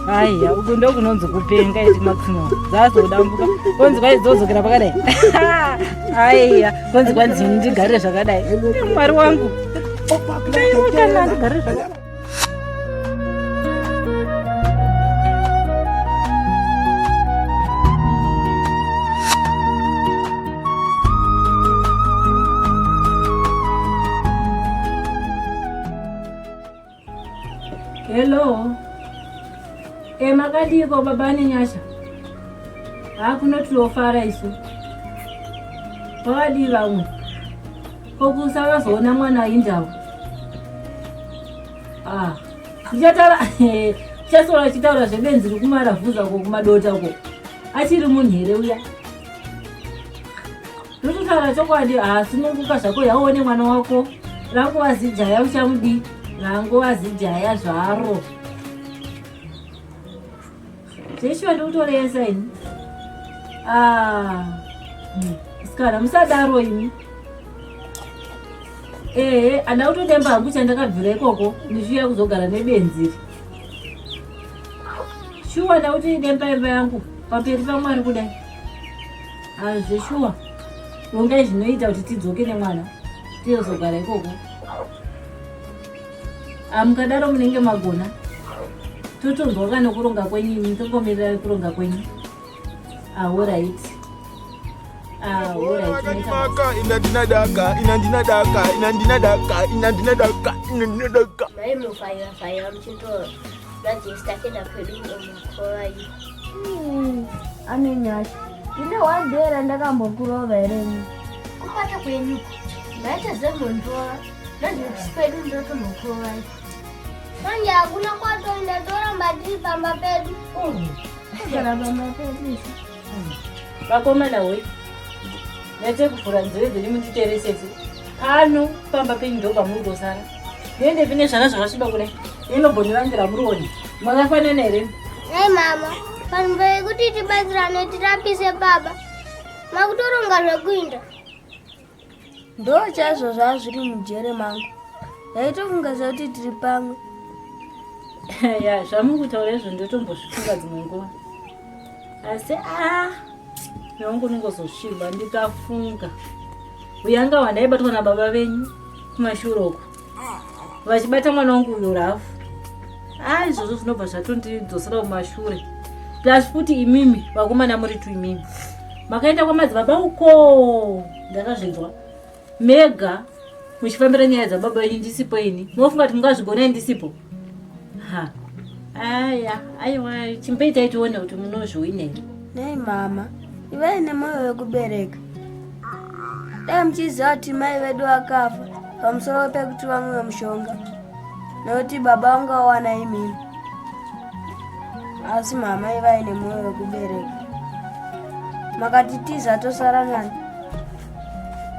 Haya, uku ndo kunonzi kupenga iti maximum. Zvazodambuka. Konzi kwaizodzokera pakadai. Haya, konzi kwanzi ndigare zvakadai. Mwari wangu. Ndaiona ndigare zvakadai. Hello. Makadiko babani nyasha. Hakunotofara isu. Wakadi vamwe. Kokusaka zona mwana indau. Ndichatara chasora chitaura zvebenzi rikumaravhuza ko kumadota ko. Achiri munhu here uya. Ndototara chokwadi sinonguka zvako yaone mwana wako. Rangu wazijaya uchamudi. Rangu wazijaya zvaro. Zveshuwa ndikutoresa ini. Sikana musadaro ini. Anda kutodemba hangu chandakabvira ikoko ndishuya kuzogara nebenziri. Shuwa ndakuti idemba imba yangu paperi paMwari kudai. Zveshuwa rongai zvinoita kuti tidzoke nemwana tizogara ikoko. Mukadaro munenge magona. Totonzwa nokuronga kwenyu, tokomerera kuronga kwenyu. All right. Inandinadaka. Maimu fire mchito. Najista kenda pedu mkoa hii. Anenyashi. Ine wandera ndakambokurova ereni. Kupata kwenyu. Maita zemondoa. Najispedu ndoto mkoa hii. Manje hakuna kwato inadora madri pamba pedu. Kara pamba pedu. Bakoma nawe. Nete kufura nzeve dziri mutiteresese. Pano pamba penyu ndo pamundosara. Nende pine zvana zvakasviba kudai. Inobhonirangira muroni. Mwakafanana here? Mama. Panzvimbo yekuti tibatsirane tirapise baba. Makutoronga zvekuinda. Ndo chazvo zvazviri mujere mangu. Yaitokunga zvati tiri pamwe. Ya, zvamukutaura izvo ndotombozvifunga dzimwe nguva. Asi nyangu ningozosviba ndikafunga. Uyanga wandaibatwa nababa venyu kumashure uko. Vachibata mwana wangu uyo Rafu. Izvozvo zvinobva zvatondidzosera kumashure. Plus futi imimi vakomana muri tu imimi. Makaenda kwamadzibaba uko. Ndakazvinzwa. Mega muchifambira nyaya dzababa venyu ndisipo ini. Mofunga kuti mungazvigona ndisipo? Aiwa, chimbeita itione kuti munozvowina here. Nei mama, ivai nemwoyo wekubereka. Dai muchiziva kuti mai vedu akafa pamusoro pekuti vamwe mushonga. Nokuti baba vangu wawana imini. Asi mama ivai nemwoyo wekubereka. Makatitiza tosarangana.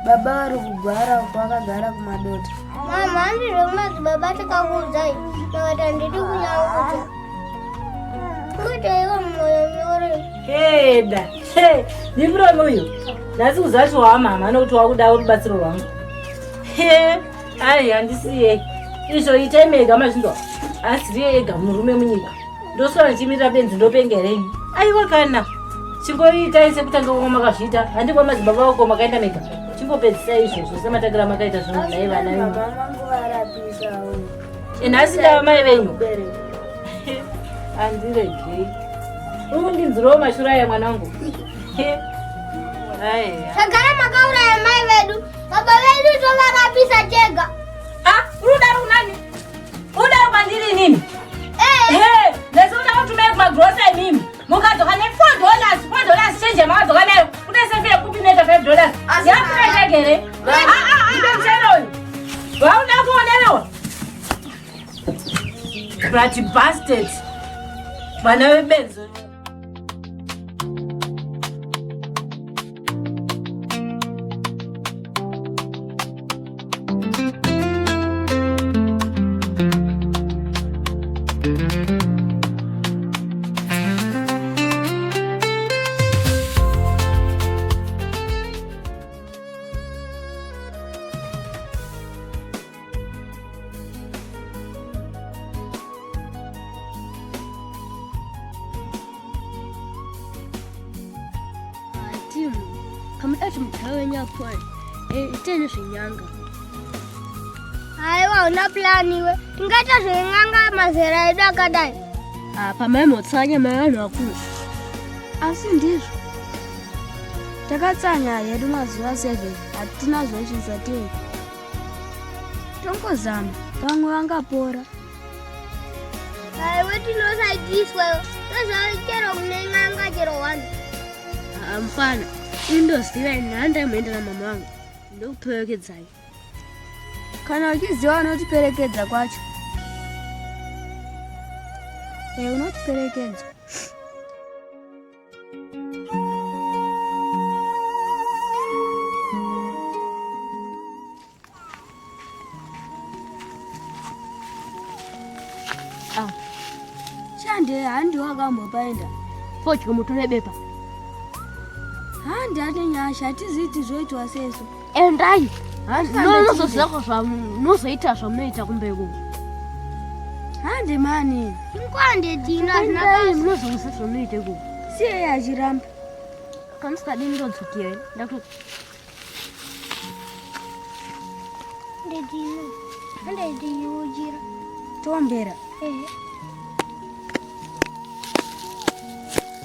Baba vari kugara uko vakagara kumadota. Mama, handiri kumadzibaba takakuudzai. Nakati ndiri kunyakuta. Kuti iwe mwoyo nyore. Heda. Ndimuroni uyu. Nhasi kuzati wamama nokuti wakuda rubatsiro rwangu. Handisiye. Izvo itai mega mazvindwa. Asi ega murume munyika. Ndosora ndichimirira benzi ndopengerei. Aiwa kana. Chingoitai sekutanga kwamakazviita. Handikwa madzibaba vako makaenda mega. Chimbopedzisai izvozvo sematakira makaita zvinhu nai vana venyu. Mama vangu varapisawo. Nhasi ndava mai venyu. Handiregei. Undinzirawo mashure aya mwana wangu. Sagara makauraya mai vedu. Baba vedu tovarapisa tega. Unodaro unani? Unodaro kwandiri nini? Lesi uda kutumai kumagrosa imimi. Mukadzoka ne$4 change makadzoka nayo. Kudesefira kuti neta $5. Yakuretegere. Ibe mchero uyu. Wauda kuonerewa. But bastard. Vana vebenzo. Kamudati mtawe nyapo tena Shinyanga. Aiwa una plani we. Ngata Shinyanga mazera edu akadai. Pamwe motsanya mayano akulu. Asi ndizvo. Takatsanya yedu mazuva 7 hatina zvochiza tei. Tongozama pamwe vangapora. Aiwa tinosaidiswa. Tozachero kunenganga chero 1. Mfana. Indoziva nhanda muenda na mama wangu ndokuperekedzai. Kana uchiziva unotiperekedza kwacho. Unotiperekedza. Chande handi wakambopaenda. Pochi kumutore bepa. Handi ane nyasha atiziti zvoitwa seso. Endai. Nozozako zvamunozoita zvamunoita kumbeko. Handi mani. Inkwande dina zvinabasa munozoita zvamunoita ko. Siye achiramba. Kamusikadi ndodzukira. Ndakuti. Ndedino. Ndediyujira. Tombera.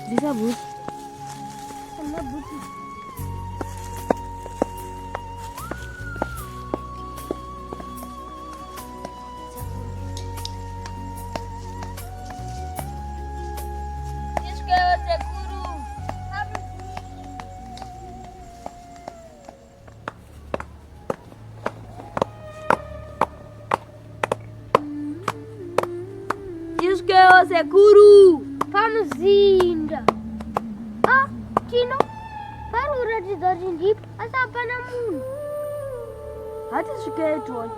Zisabusi. Iskeo sekuru pamuzinda. Tino paruratidza kuti ndipo asi hapana munhu. Hatisvikeitwa.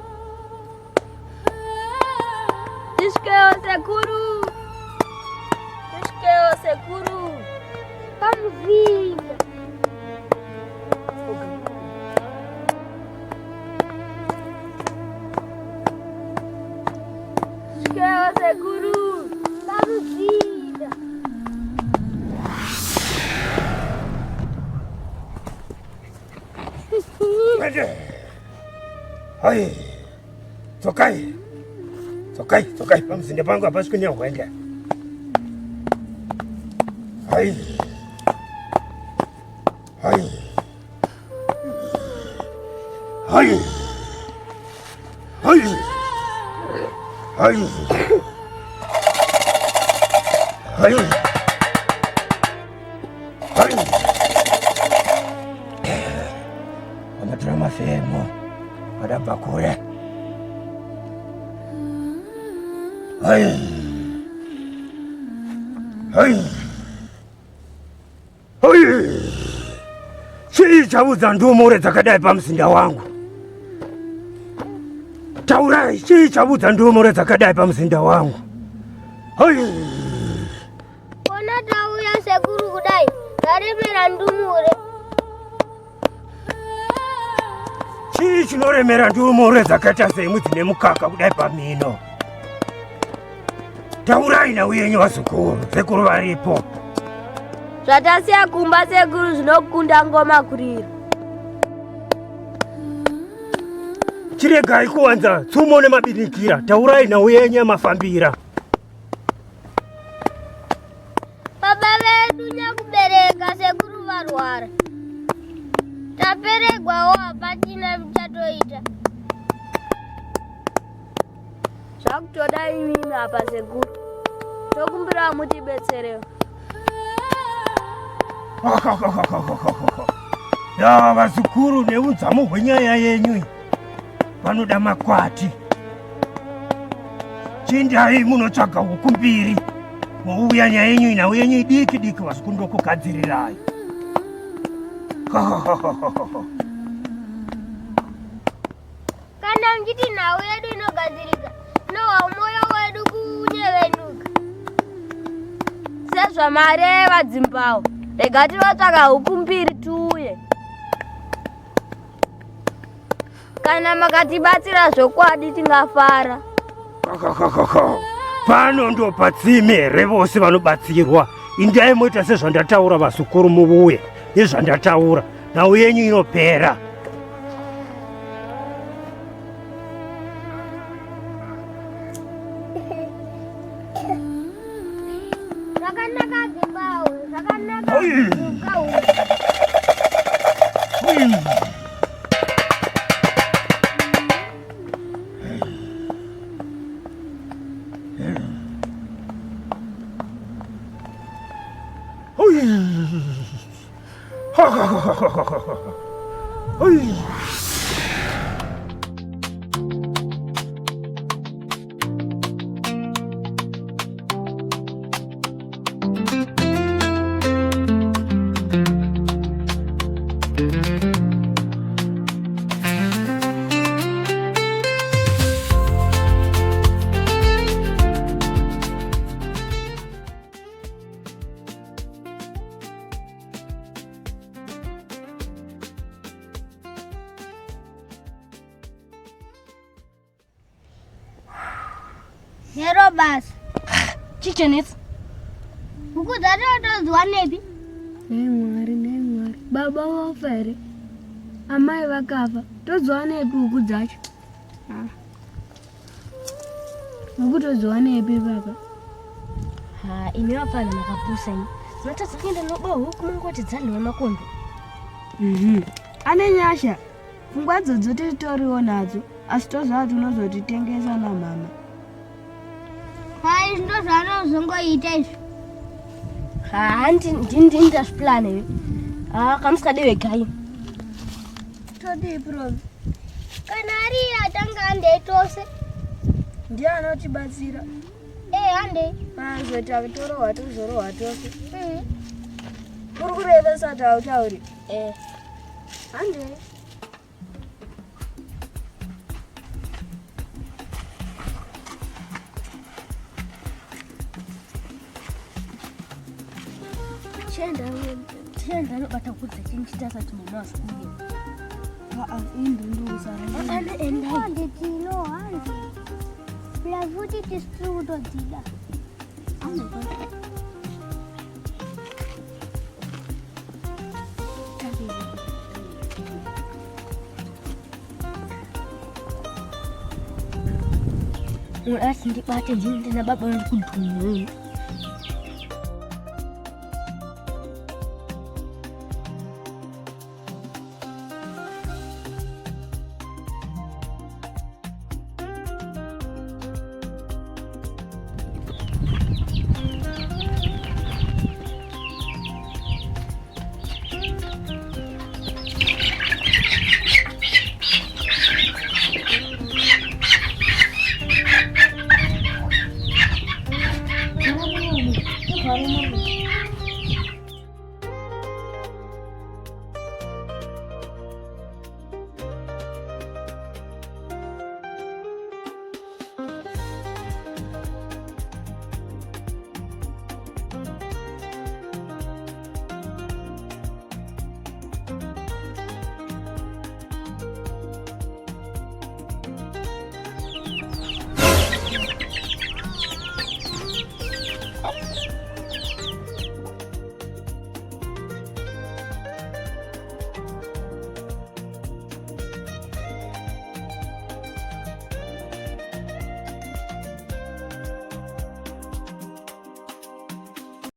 Iskeo sekuru. Iskeo sekuru pamuzinda. Iskeo sekuru pamuzinda. Hai. Tokai. Pamuzinda pangu hapasi kunyangwenda. Hai. Amatura mafemo adabva kure. Chii chaudza ndumure dzakadai pamuzinda wangu? Taurai, chii chaudza ndumure dzakadai pamuzinda wangu? Kona tauya sekuru kudai taremera ndumure. Chii chinoremera ndumure dzakaita semwe dzine mukaka kudai pamino? Taurai nauyenyu vazukuru, sekuru varipo. Zvatasiya kumba sekuru zvinokunda ngoma kurira. Chiregai kuwanza tsumo nemabirikira. Taurai nauyenyu mafambira. Baba vedu nyakubereka sekuru varwara. Taperegwawo hapatina vichatoita. Zvakutodai mimi apa sekuru. Tokumbira mutibetserewo. Ya vazukuru neudzamu hwenyaya yenyu vanoda makwati. Tindai munotsvaga huku mbiri. Mouya nyaya yenyu inhau yenyu idiki diki vasikundokugadzirirai. Kana mchiti nhau yedu inogadzirika, nowa moyo wedu kunyevenuka. Sezva mari yevadzimbawo, rega tinotsvaga huku mbiri tiuye. Kana makatibatsira zvokwadi tingafara. Pano ndo patsime here vose vanobatsirwa. Indai moita sezvandataura vasukuru muvuye nezvandataura. Nhau yenyu inopera. Zvakanaka dzimbawo, zvakanaka Oi. dzimbawo. Hero basi. Chichenetsa. Huku dzacho todzwa nepi? Nei Mwari. Baba vafa here? Amai vakafa. Todzwa nepi huku dzacho? Huku todzwa nepi baba? Imi vapana makapusa imi. Zinotadza kuenda noba huku mungoti dzadliwa makondo. Ane nyasha. Pfungwa dzodzo titoriwo nadzo, asi tozva tinozotitengesa namama. Izvi ndo zvaanozongoita izvi. Ndini ndazvipulana iwe. Kamusikade wegai. Todii provi. Kana ari atanga andetose. Ndiye anotibatsira. Hande. Zvoita torohwa tozorohwa tose. Uri kurevesa tautauri. Hande. Tienda nobata kudza chinhu chitasati mama wasikuye. Hande tino hande. Bila futi tisiri kutodzida. Asi ndibate ndini nababa vangu kudhumuni. Mama,